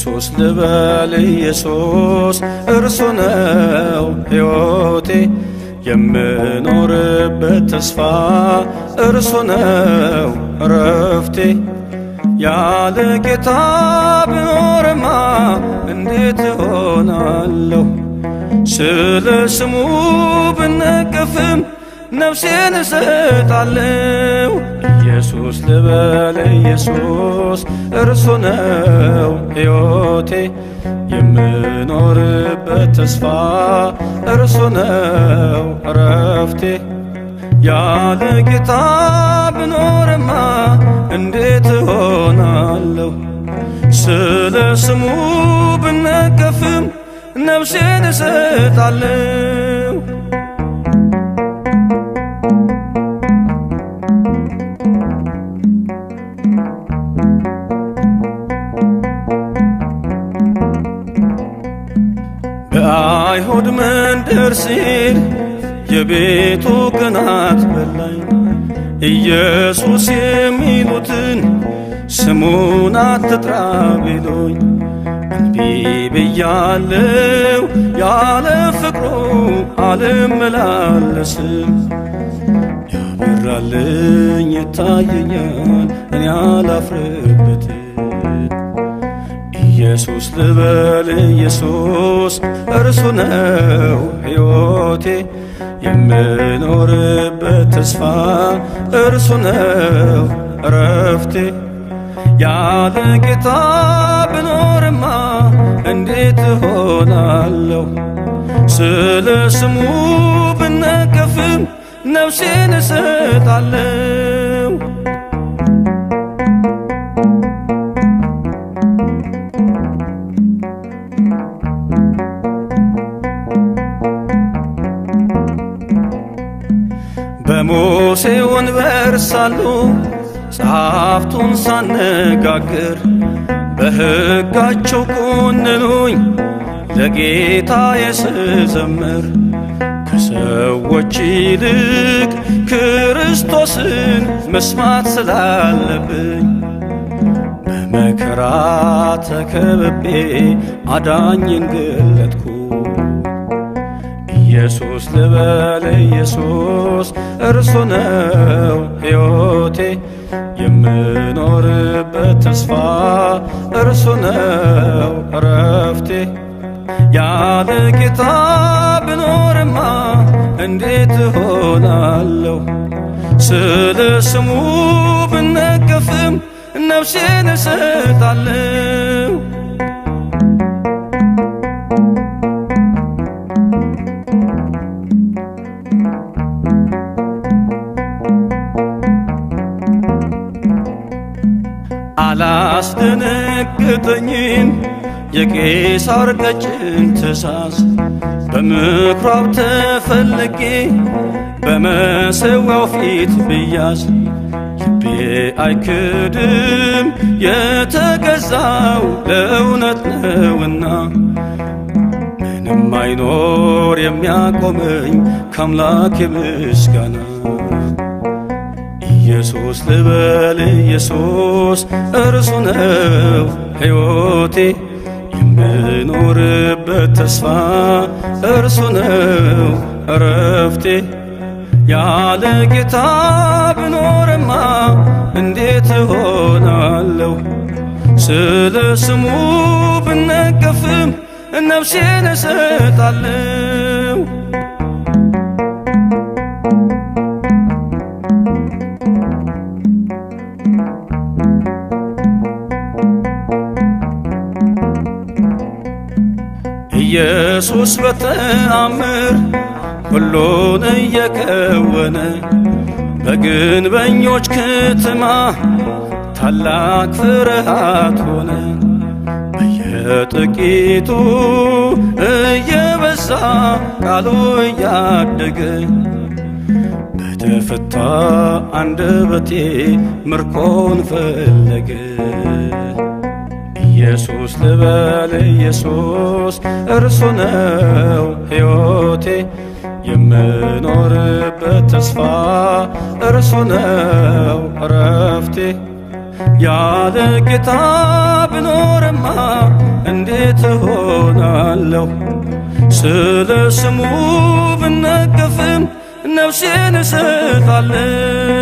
ኢየሱስ ልበል ኢየሱስ እርሱ ነው ሕይወቴ የምኖርበት ተስፋ እርሱ ነው እረፍቴ ያለ ጌታ ብኖርማ እንዴት እሆናለሁ ስለ ስሙ ብነቀፍም ነፍሴን እሰጣለሁ ኢየሱስ ልበል ኢየሱስ እርሱ ነው ሕይወቴ የምኖርበት ተስፋ እርሱ ነው እረፍቴ ያለ ጌታ ብኖርማ እንዴት እሆናለሁ ስለ ስሙ ብነቀፍም ነፍሴን እሰጣለሁ በአይሁድ መንደር ሲል የቤቱ ቅናት በላኝ ኢየሱስ የሚሉትን ስሙን አትጥራ ቢሉኝ እንቢ ብያለሁ ያለ ፍቅሩ አልመላለስም ያበራልኝ ይታየኛል እኔ አላፍርበትም ኢየሱስ ልበል ኢየሱስ እርሱ ነው ሕይወቴ የምኖርበት ተስፋ እርሱ ነው እረፍቴ ያለ ጌታ ብኖርማ እንዴት እሆናለሁ ስለ ስሙ ብነቀፍም ነፍሴን እሰጣለሁ በሙሴ ወንበር ሳሉ ጸሐፍቱን ሳነጋግር በሕጋቸው ኮንኑኝ ለጌታዬ ስዘምር ከሰዎች ይልቅ ክርስቶስን መስማት ስላለብኝ በመከራ ተከብቤ አዳኝን ገለጥኩ ኢየሱስ ልበል ኢየሱስ እርሱ ነው ሕይወቴ የምኖርበት ተስፋ እርሱ ነው እረፍቴ ያለ ጌታ ብኖርማ እንዴት እሆናለሁ ስለ ስሙ ብነቀፍም ነፍሴን እሰጣለሁ አላስደነገጠኝም የቄሳር ቀጭን ትእዛዝ በምኵራብ ተፈልጌ በመሠዊያው ፊት ብያዝ ልቤ አይክድም የተገዛው ለእውነት ነውና ምንም አይኖር የሚያቆመኝ ከአምላኬ ምስጋና ኢየሱስ ልበል ኢየሱስ እርሱ ነው ሕይወቴ የምኖርበት ተስፋ እርሱ ነው እረፍቴ ያለ ጌታ ብኖርማ እንዴት እሆናለሁ ስለ ስሙ ብነቀፍም ነፍሴን እሰጣለሁ ኢየሱስ በተአምር ሁሉን እየከወነ በግንበኞች ከተማ ታላቅ ፍርሃት ሆነ በየጥቂቱ እየበዛ ቃሉ እያደገ በተፈታ አንደበቴ ምርኮን ፈለገ ኢየሱስ ልበል ኢየሱስ እርሱ ነው ሕይወቴ የምኖርበት ተስፋ እርሱ ነው እረፍቴ ያለ ጌታ ብኖርማ ቤት ሆናለሁ። ስለ ስሙ ብነቀፍም ነፍሴን እሰጣለሁ።